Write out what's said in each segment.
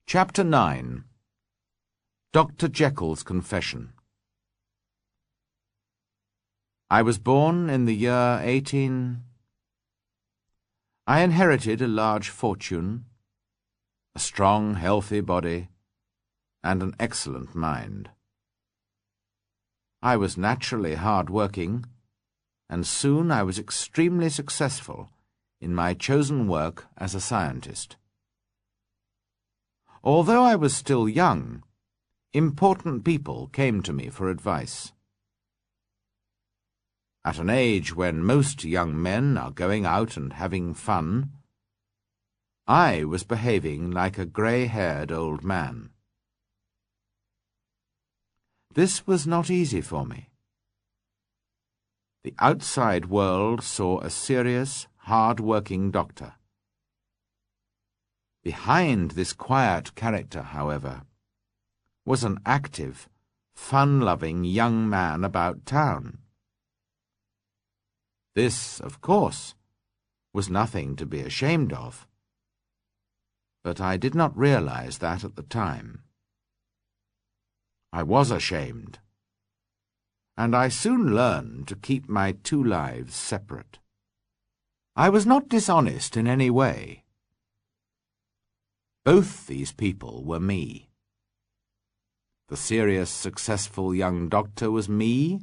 Chapter 9. Dr. Jekyll's Confession. I was born in the year 18... I inherited a large fortune, a strong, healthy body, and an excellent mind. I was naturally hard-working, and soon I was extremely successful in my chosen work as a scientist. Although I was still young, important people came to me for advice. At an age when most young men are going out and having fun, I was behaving like a grey-haired old man. This was not easy for me. The outside world saw a serious, hard-working doctor. Behind this quiet character, however, was an active, fun-loving young man about town. This, of course, was nothing to be ashamed of, but I did not realize that at the time. I was ashamed, and I soon learned to keep my two lives separate. I was not dishonest in any way. Both these people were me. The serious, successful young doctor was me,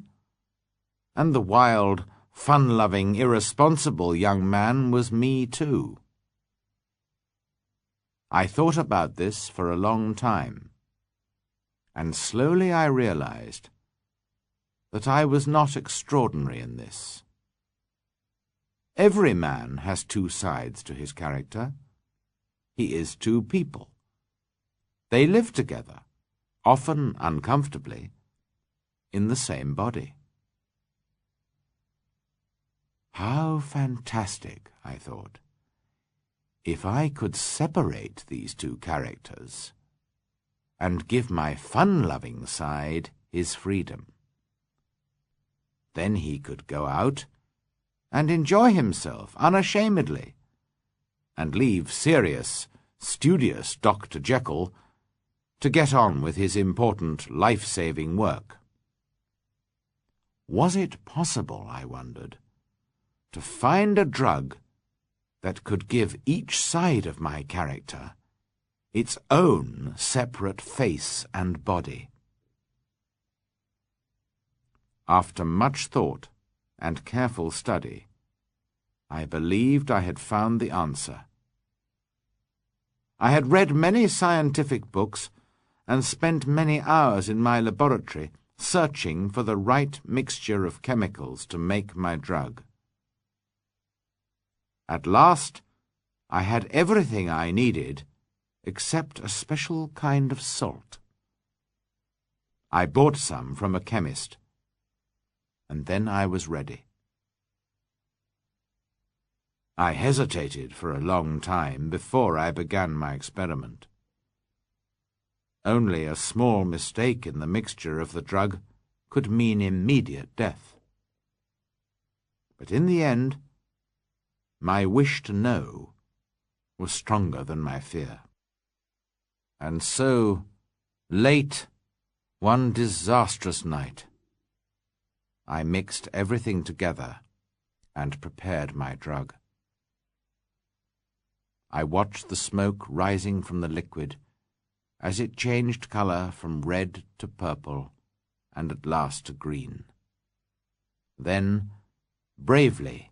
and the wild, fun-loving, irresponsible young man was me too. I thought about this for a long time, and slowly I realized that I was not extraordinary in this. Every man has two sides to his character. He is two people. They live together, often uncomfortably, in the same body. How fantastic, I thought, if I could separate these two characters and give my fun-loving side his freedom. Then he could go out and enjoy himself unashamedly, and leave serious, studious Dr. Jekyll to get on with his important life-saving work. Was it possible, I wondered, to find a drug that could give each side of my character its own separate face and body? After much thought and careful study, I believed I had found the answer. I had read many scientific books and spent many hours in my laboratory searching for the right mixture of chemicals to make my drug. At last, I had everything I needed except a special kind of salt. I bought some from a chemist, and then I was ready. I hesitated for a long time before I began my experiment. Only a small mistake in the mixture of the drug could mean immediate death. But in the end, my wish to know was stronger than my fear. And so, late, one disastrous night, I mixed everything together and prepared my drug. I watched the smoke rising from the liquid as it changed color from red to purple and at last to green. Then, bravely,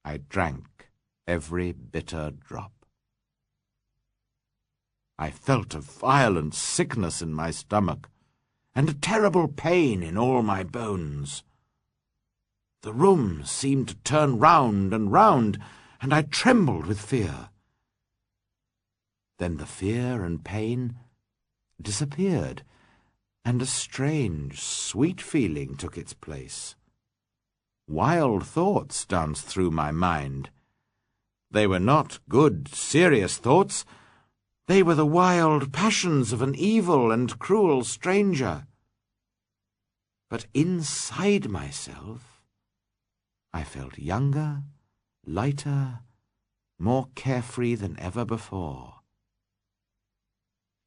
I drank every bitter drop. I felt a violent sickness in my stomach and a terrible pain in all my bones. The room seemed to turn round and round, and I trembled with fear. Then the fear and pain disappeared, and a strange, sweet feeling took its place. Wild thoughts danced through my mind. They were not good, serious thoughts. They were the wild passions of an evil and cruel stranger. But inside myself, I felt younger, lighter, more carefree than ever before.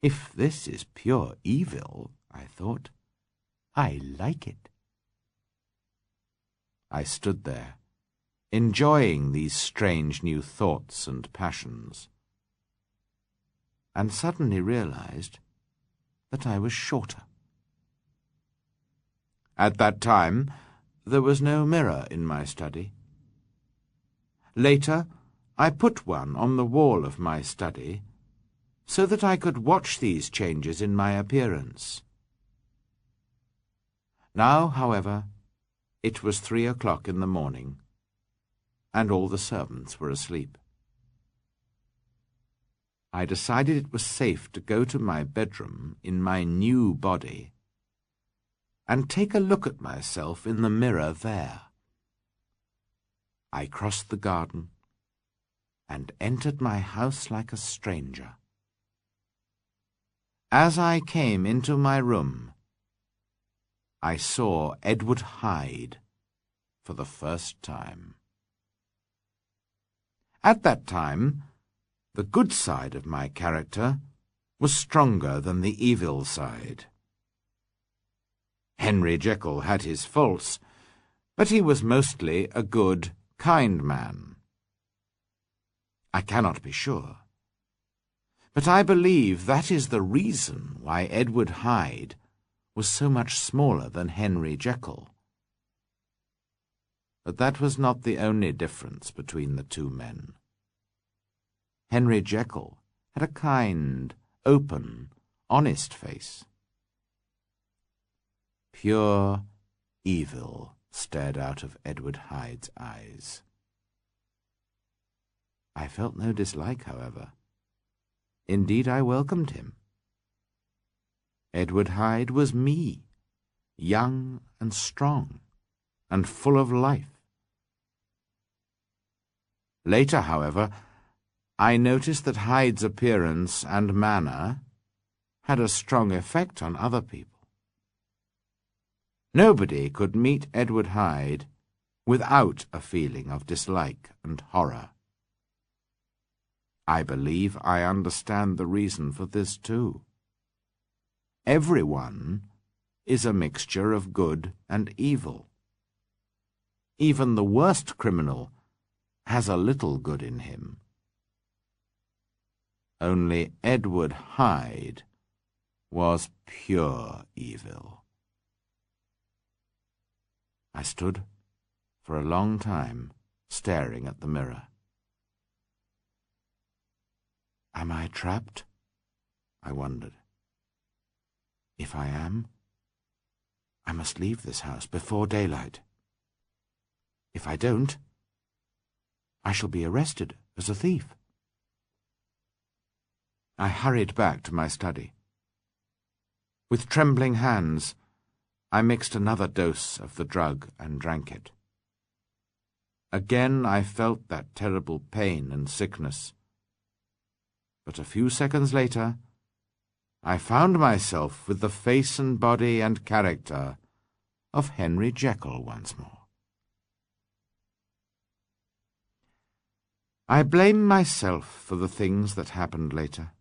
If this is pure evil, I thought, I like it. I stood there, enjoying these strange new thoughts and passions, and suddenly realized that I was shorter. At that time, there was no mirror in my study. Later, I put one on the wall of my study so that I could watch these changes in my appearance. Now, however, it was 3 o'clock in the morning, and all the servants were asleep. I decided it was safe to go to my bedroom in my new body and take a look at myself in the mirror there. I crossed the garden and entered my house like a stranger. As I came into my room, I saw Edward Hyde for the first time. At that time, the good side of my character was stronger than the evil side. Henry Jekyll had his faults, but he was mostly a good, kind man. I cannot be sure, but I believe that is the reason why Edward Hyde was so much smaller than Henry Jekyll. But that was not the only difference between the two men. Henry Jekyll had a kind, open, honest face. Pure evil stared out of Edward Hyde's eyes. I felt no dislike, however. Indeed, I welcomed him. Edward Hyde was me, young and strong, and full of life. Later, however, I noticed that Hyde's appearance and manner had a strong effect on other people. Nobody could meet Edward Hyde without a feeling of dislike and horror. I believe I understand the reason for this too. Everyone is a mixture of good and evil. Even the worst criminal has a little good in him. Only Edward Hyde was pure evil. I stood for a long time staring at the mirror. Am I trapped? I wondered. If I am, I must leave this house before daylight. If I don't, I shall be arrested as a thief. I hurried back to my study. With trembling hands, I mixed another dose of the drug and drank it. Again I felt that terrible pain and sickness. But a few seconds later, I found myself with the face and body and character of Henry Jekyll once more. I blame myself for the things that happened later.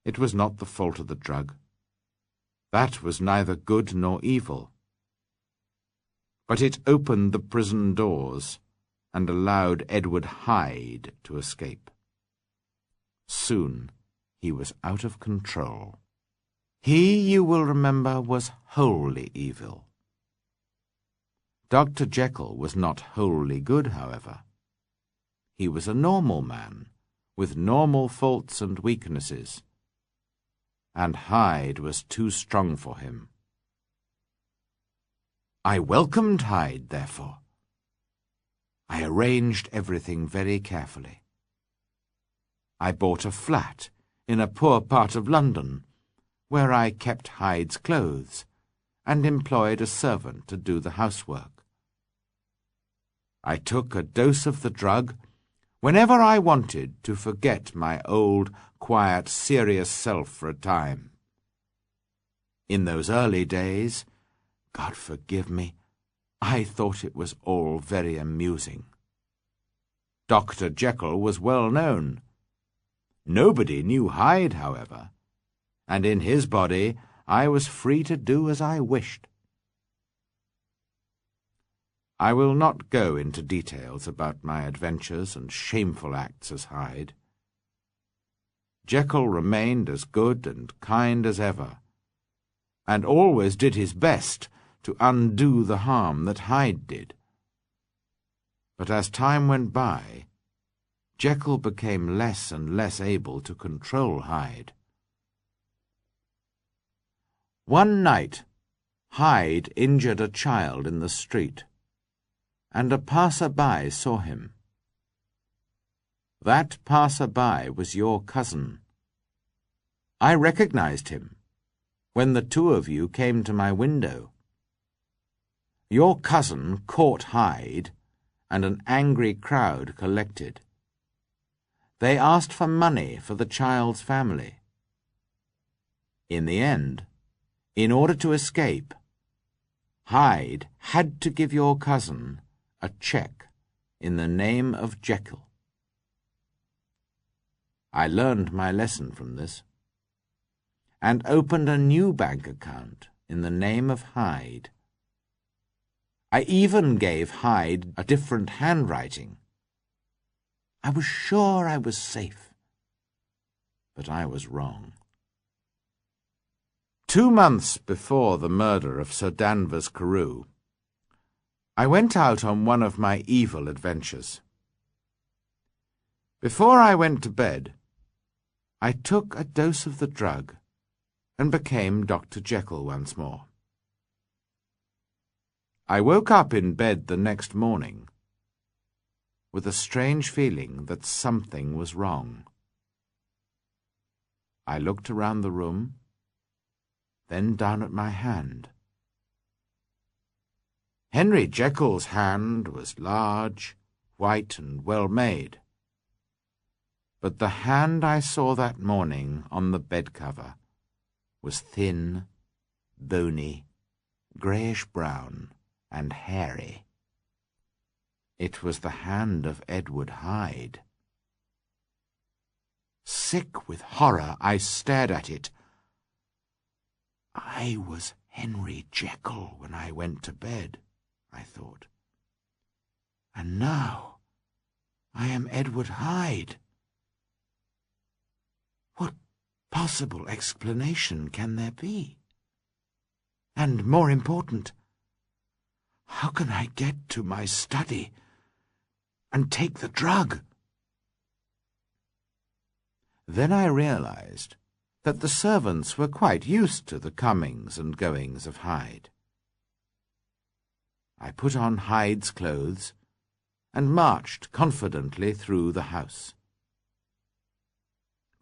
It was not the fault of the drug. That was neither good nor evil. But it opened the prison doors and allowed Edward Hyde to escape. Soon he was out of control. He, you will remember, was wholly evil. Dr. Jekyll was not wholly good, however. He was a normal man, with normal faults and weaknesses, and Hyde was too strong for him. I welcomed Hyde, therefore. I arranged everything very carefully. I bought a flat in a poor part of London, where I kept Hyde's clothes and employed a servant to do the housework. I took a dose of the drug whenever I wanted to forget my old, quiet, serious self for a time. In those early days, God forgive me, I thought it was all very amusing. Dr. Jekyll was well known. Nobody knew Hyde, however, and in his body I was free to do as I wished. I will not go into details about my adventures and shameful acts as Hyde. Jekyll remained as good and kind as ever, and always did his best to undo the harm that Hyde did. But as time went by, Jekyll became less and less able to control Hyde. One night, Hyde injured a child in the street, and a passer-by saw him. That passer-by was your cousin. I recognized him when the two of you came to my window. Your cousin caught Hyde, and an angry crowd collected. They asked for money for the child's family. In the end, in order to escape, Hyde had to give your cousin a cheque in the name of Jekyll. I learned my lesson from this, and opened a new bank account in the name of Hyde. I even gave Hyde a different handwriting. I was sure I was safe, but I was wrong. 2 months before the murder of Sir Danvers Carew, I went out on one of my evil adventures. Before I went to bed, I took a dose of the drug and became Dr. Jekyll once more. I woke up in bed the next morning with a strange feeling that something was wrong. I looked around the room, then down at my hand. Henry Jekyll's hand was large, white, and well-made. But the hand I saw that morning on the bed-cover was thin, bony, greyish-brown, and hairy. It was the hand of Edward Hyde. Sick with horror, I stared at it. I was Henry Jekyll when I went to bed, I thought. And now I am Edward Hyde. What possible explanation can there be? And more important, how can I get to my study and take the drug? Then I realized that the servants were quite used to the comings and goings of Hyde. I put on Hyde's clothes and marched confidently through the house.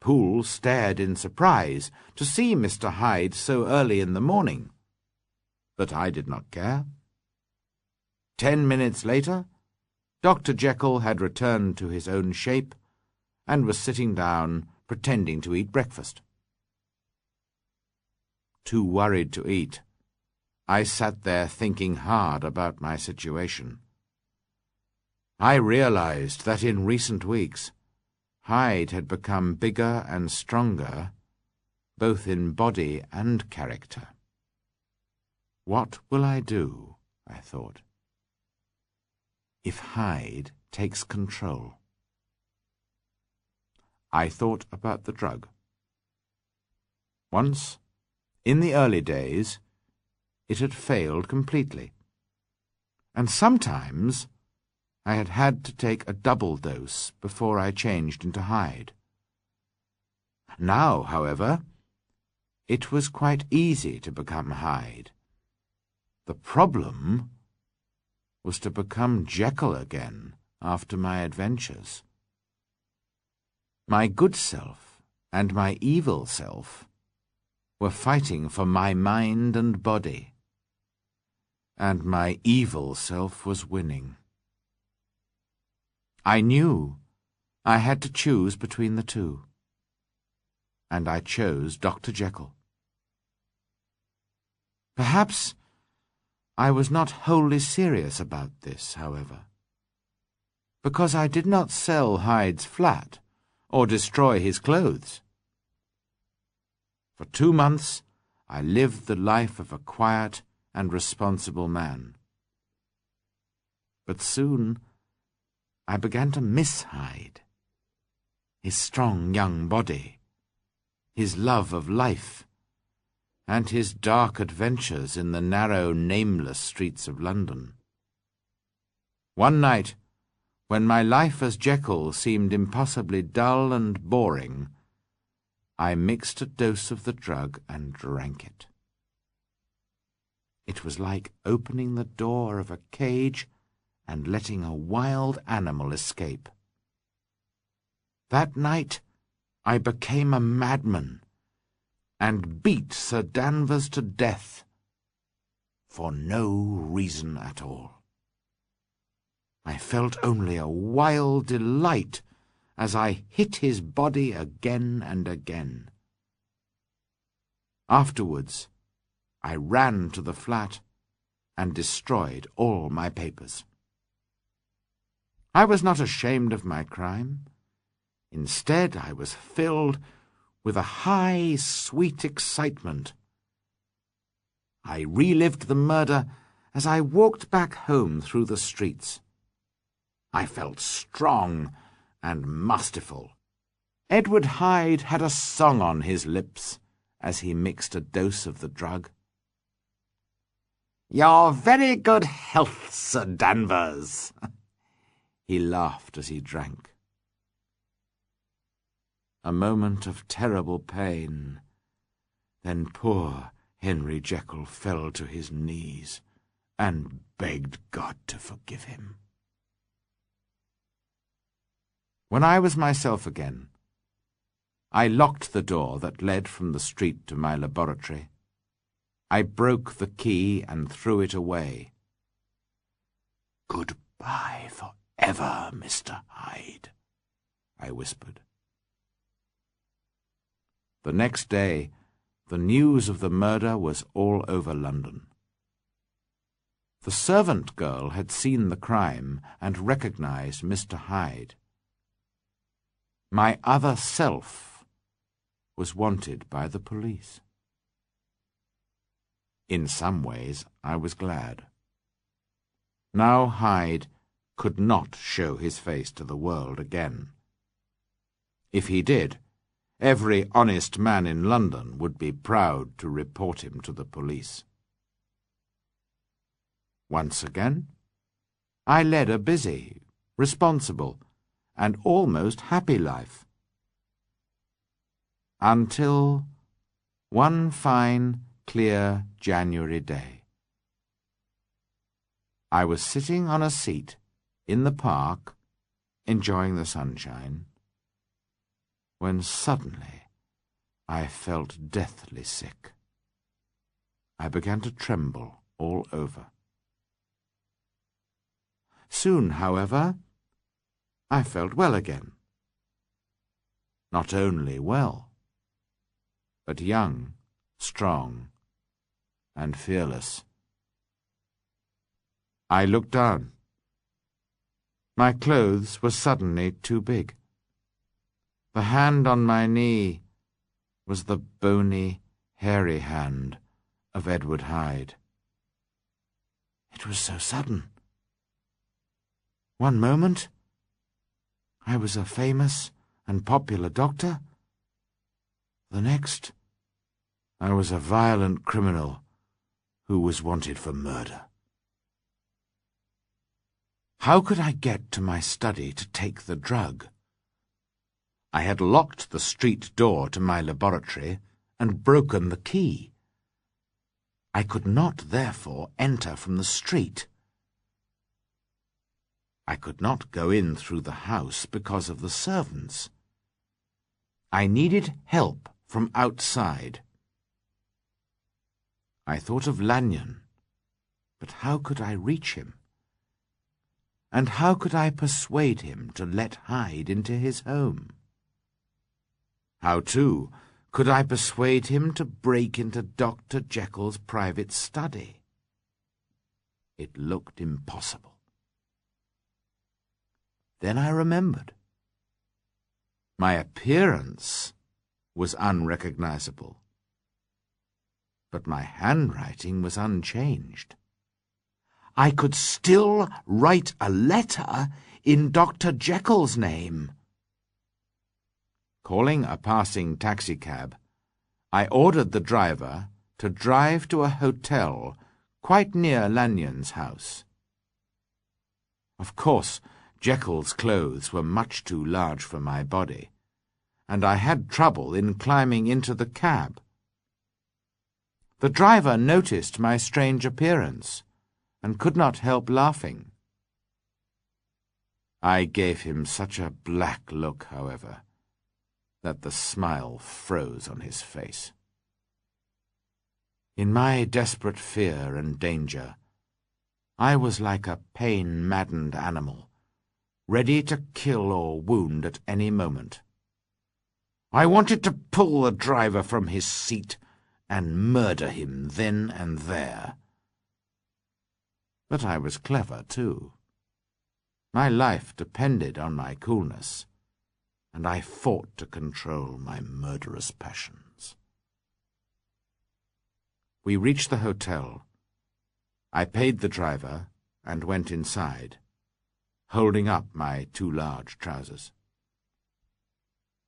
Poole stared in surprise to see Mr. Hyde so early in the morning, but I did not care. 10 minutes later, Dr. Jekyll had returned to his own shape and was sitting down, pretending to eat breakfast. Too worried to eat, I sat there thinking hard about my situation. I realized that in recent weeks, Hyde had become bigger and stronger, both in body and character. What will I do, I thought, if Hyde takes control? I thought about the drug. Once, in the early days, it had failed completely, and sometimes I had had to take a double dose before I changed into Hyde. Now, however, it was quite easy to become Hyde. The problem was to become Jekyll again after my adventures. My good self and my evil self were fighting for my mind and body, and my evil self was winning. I knew I had to choose between the two, and I chose Dr. Jekyll. Perhaps I was not wholly serious about this, however, because I did not sell Hyde's flat or destroy his clothes. For 2 months, I lived the life of a quiet and responsible man. But soon, I began to miss Hyde. His strong young body, his love of life, and his dark adventures in the narrow, nameless streets of London. One night, when my life as Jekyll seemed impossibly dull and boring, I mixed a dose of the drug and drank it. It was like opening the door of a cage and letting a wild animal escape. That night I became a madman and beat Sir Danvers to death for no reason at all. I felt only a wild delight as I hit his body again and again. Afterwards, I ran to the flat and destroyed all my papers. I was not ashamed of my crime. Instead, I was filled with a high, sweet excitement. I relived the murder as I walked back home through the streets. I felt strong and masterful. Edward Hyde had a song on his lips as he mixed a dose of the drug. "Your very good health, Sir Danvers." He laughed as he drank. A moment of terrible pain. Then poor Henry Jekyll fell to his knees and begged God to forgive him. When I was myself again, I locked the door that led from the street to my laboratory. I broke the key and threw it away. "Goodbye forever, Mr. Hyde," I whispered. The next day, the news of the murder was all over London. The servant girl had seen the crime and recognized Mr. Hyde. My other self was wanted by the police. In some ways, I was glad. Now Hyde could not show his face to the world again. If he did, every honest man in London would be proud to report him to the police. Once again, I led a busy, responsible, and almost happy life. Until one fine, clear January day. I was sitting on a seat in the park, enjoying the sunshine, when suddenly I felt deathly sick. I began to tremble all over. Soon, however, I felt well again. Not only well, but young, strong, and fearless. I looked down. My clothes were suddenly too big. The hand on my knee was the bony, hairy hand of Edward Hyde. It was so sudden. One moment, I was a famous and popular doctor. The next, I was a violent criminal who was wanted for murder. How could I get to my study to take the drug? I had locked the street door to my laboratory and broken the key. I could not, therefore, enter from the street. I could not go in through the house because of the servants. I needed help from outside. I thought of Lanyon, but how could I reach him? And how could I persuade him to let Hyde into his home? How, too, could I persuade him to break into Dr. Jekyll's private study? It looked impossible. Then I remembered. My appearance was unrecognizable, but my handwriting was unchanged. I could still write a letter in Dr. Jekyll's name. Calling a passing taxicab, I ordered the driver to drive to a hotel quite near Lanyon's house. Of course, Jekyll's clothes were much too large for my body, and I had trouble in climbing into the cab. The driver noticed my strange appearance and could not help laughing. I gave him such a black look, however, that the smile froze on his face. In my desperate fear and danger, I was like a pain-maddened animal, ready to kill or wound at any moment. I wanted to pull the driver from his seat and murder him then and there. But I was clever, too. My life depended on my coolness, and I fought to control my murderous passions. We reached the hotel. I paid the driver and went inside, holding up my too large trousers.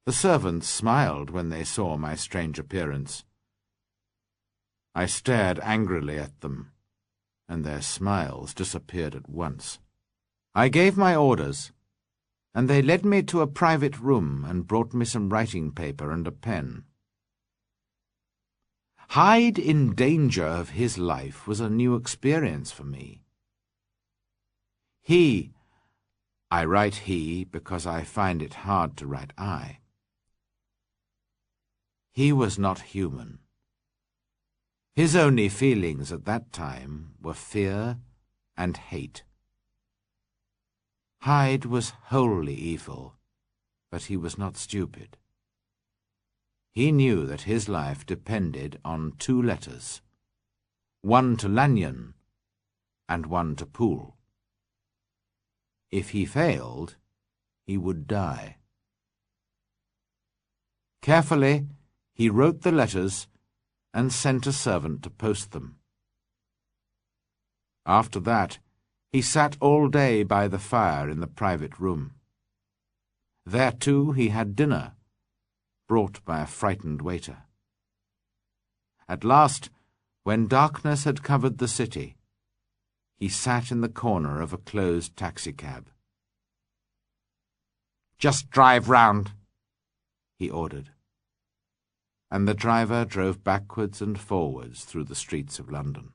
The servants smiled when they saw my strange appearance. I stared angrily at them, and their smiles disappeared at once. I gave my orders, and they led me to a private room and brought me some writing paper and a pen. Hyde in danger of his life was a new experience for me. I write he because I find it hard to write I. He was not human. His only feelings at that time were fear and hate. Hyde was wholly evil, but he was not stupid. He knew that his life depended on 2 letters, one to Lanyon and one to Poole. If he failed, he would die. Carefully, he wrote the letters and sent a servant to post them. After that, he sat all day by the fire in the private room. There, too, he had dinner, brought by a frightened waiter. At last, when darkness had covered the city, he sat in the corner of a closed taxicab. "Just drive round," he ordered, and the driver drove backwards and forwards through the streets of London.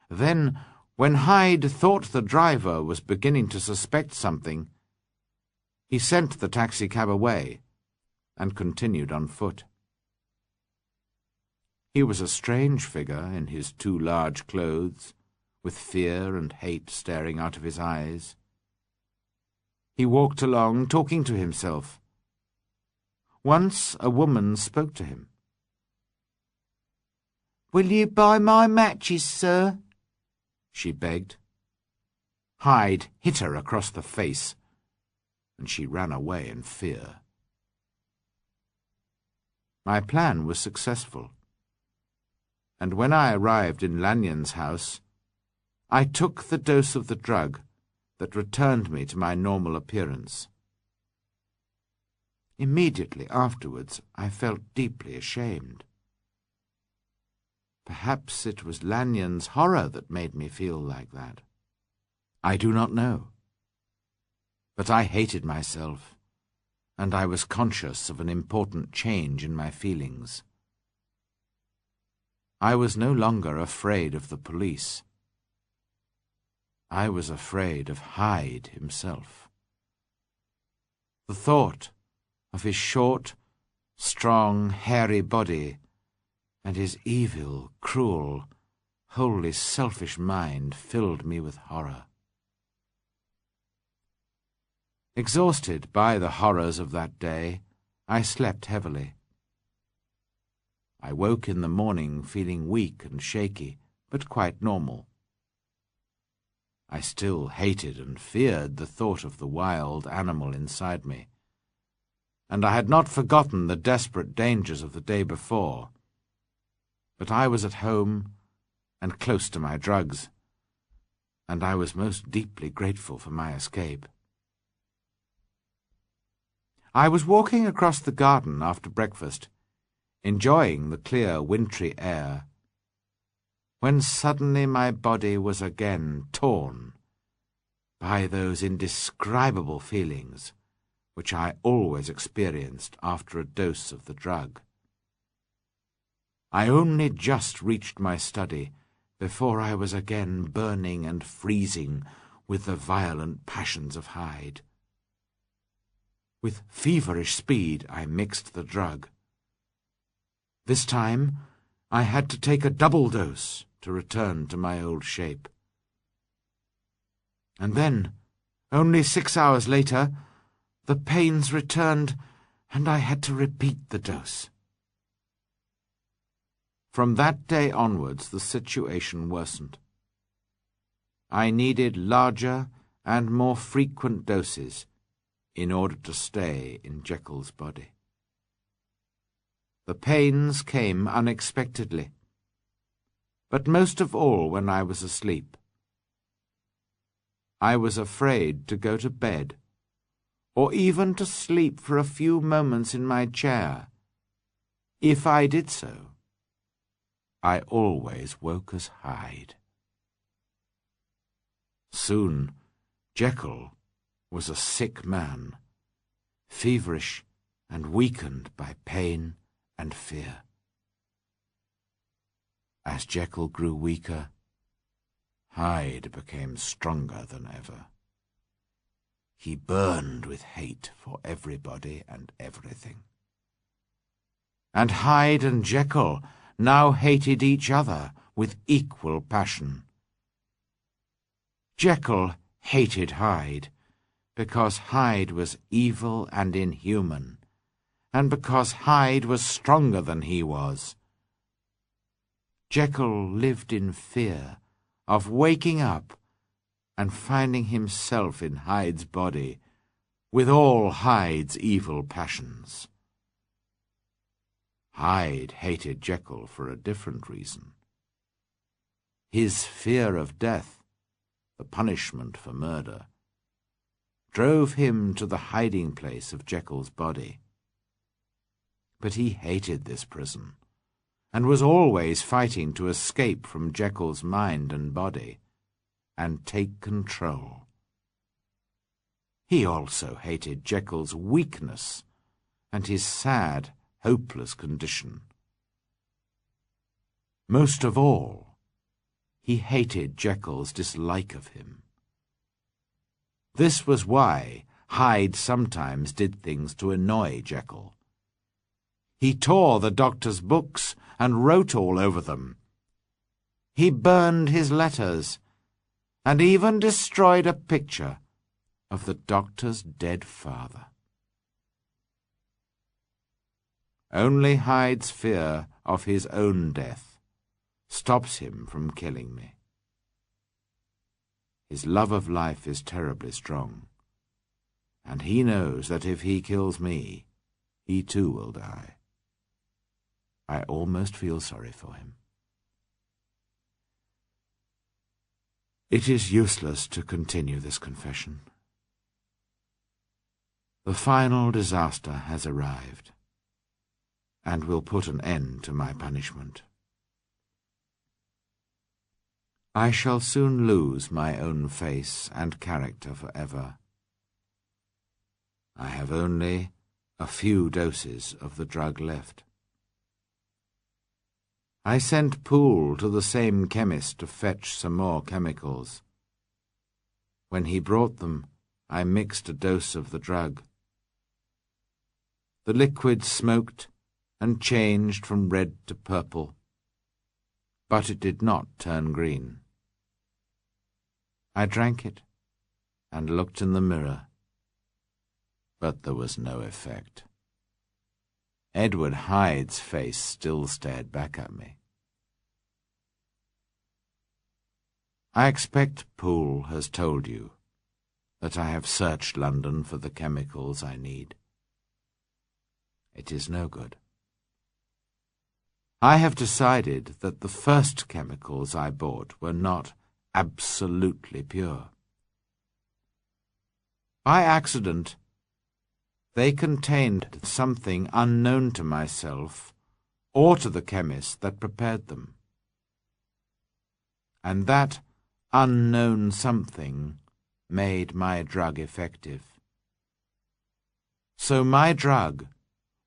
Then, when Hyde thought the driver was beginning to suspect something, he sent the taxicab away and continued on foot. He was a strange figure in his too large clothes, with fear and hate staring out of his eyes. He walked along, talking to himself. Once a woman spoke to him. "Will you buy my matches, sir?" she begged. Hyde hit her across the face, and she ran away in fear. My plan was successful, and when I arrived in Lanyon's house, I took the dose of the drug that returned me to my normal appearance. Immediately afterwards, I felt deeply ashamed. Perhaps it was Lanyon's horror that made me feel like that. I do not know. But I hated myself, and I was conscious of an important change in my feelings. I was no longer afraid of the police. I was afraid of Hyde himself. The thought of his short, strong, hairy body and his evil, cruel, wholly selfish mind filled me with horror. Exhausted by the horrors of that day, I slept heavily. I woke in the morning feeling weak and shaky, but quite normal. I still hated and feared the thought of the wild animal inside me, and I had not forgotten the desperate dangers of the day before. But I was at home and close to my drugs, and I was most deeply grateful for my escape. I was walking across the garden after breakfast, enjoying the clear wintry air, when suddenly my body was again torn by those indescribable feelings which I always experienced after a dose of the drug. I only just reached my study before I was again burning and freezing with the violent passions of Hyde. With feverish speed I mixed the drug. This time I had to take a double dose to return to my old shape. And then, only 6 hours later, the pains returned, and I had to repeat the dose. From that day onwards, the situation worsened. I needed larger and more frequent doses in order to stay in Jekyll's body. The pains came unexpectedly, but most of all when I was asleep. I was afraid to go to bed, or even to sleep for a few moments in my chair. If I did so, I always woke as Hyde. Soon Jekyll was a sick man, feverish and weakened by pain and fear. As Jekyll grew weaker, Hyde became stronger than ever. He burned with hate for everybody and everything. And Hyde and Jekyll now hated each other with equal passion. Jekyll hated Hyde because Hyde was evil and inhuman, and because Hyde was stronger than he was. Jekyll lived in fear of waking up and finding himself in Hyde's body with all Hyde's evil passions. Hyde hated Jekyll for a different reason. His fear of death, the punishment for murder, drove him to the hiding place of Jekyll's body. But he hated this prison, and was always fighting to escape from Jekyll's mind and body, and take control. He also hated Jekyll's weakness and his sad, hopeless condition. Most of all, he hated Jekyll's dislike of him. This was why Hyde sometimes did things to annoy Jekyll. He tore the doctor's books and wrote all over them. He burned his letters and even destroyed a picture of the doctor's dead father. Only Hyde's fear of his own death stops him from killing me. His love of life is terribly strong, and he knows that if he kills me, he too will die. I almost feel sorry for him. It is useless to continue this confession. The final disaster has arrived, and will put an end to my punishment. I shall soon lose my own face and character forever. I have only a few doses of the drug left. I sent Poole to the same chemist to fetch some more chemicals. When he brought them, I mixed a dose of the drug. The liquid smoked and changed from red to purple, but it did not turn green. I drank it and looked in the mirror, but there was no effect. Edward Hyde's face still stared back at me. I expect Poole has told you that I have searched London for the chemicals I need. It is no good. I have decided that the first chemicals I bought were not absolutely pure. By accident, they contained something unknown to myself or to the chemist that prepared them. And that unknown something made my drug effective. So my drug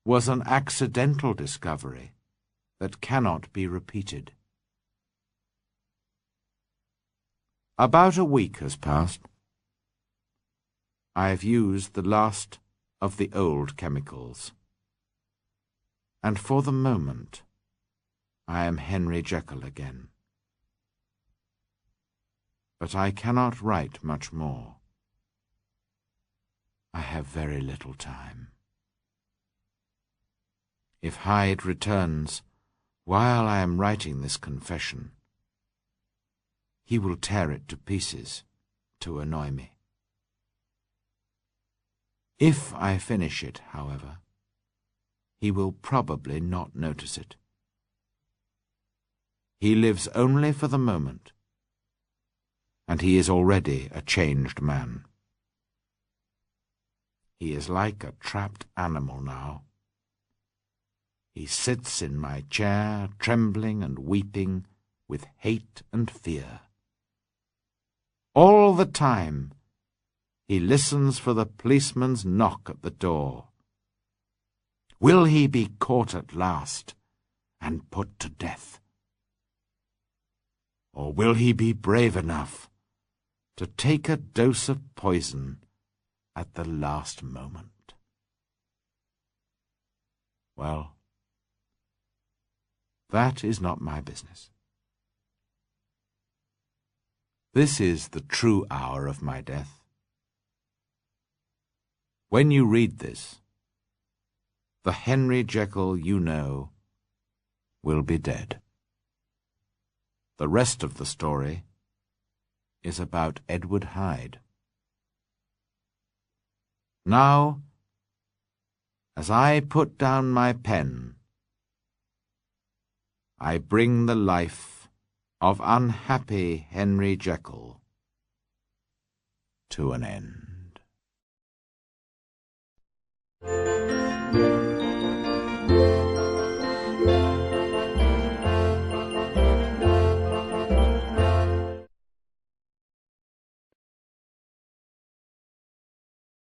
was an accidental discovery that cannot be repeated. About a week has passed. I have used the last of the old chemicals, and for the moment I am Henry Jekyll again. But I cannot write much more. I have very little time. If Hyde returns while I am writing this confession, he will tear it to pieces to annoy me. If I finish it, however, he will probably not notice it. He lives only for the moment, and he is already a changed man. He is like a trapped animal now. He sits in my chair, trembling and weeping with hate and fear. All the time, he listens for the policeman's knock at the door. Will he be caught at last and put to death? Or will he be brave enough to take a dose of poison at the last moment? Well, that is not my business. This is the true hour of my death. When you read this, the Henry Jekyll you know will be dead. The rest of the story is about Edward Hyde. Now, as I put down my pen, I bring the life of unhappy Henry Jekyll to an end.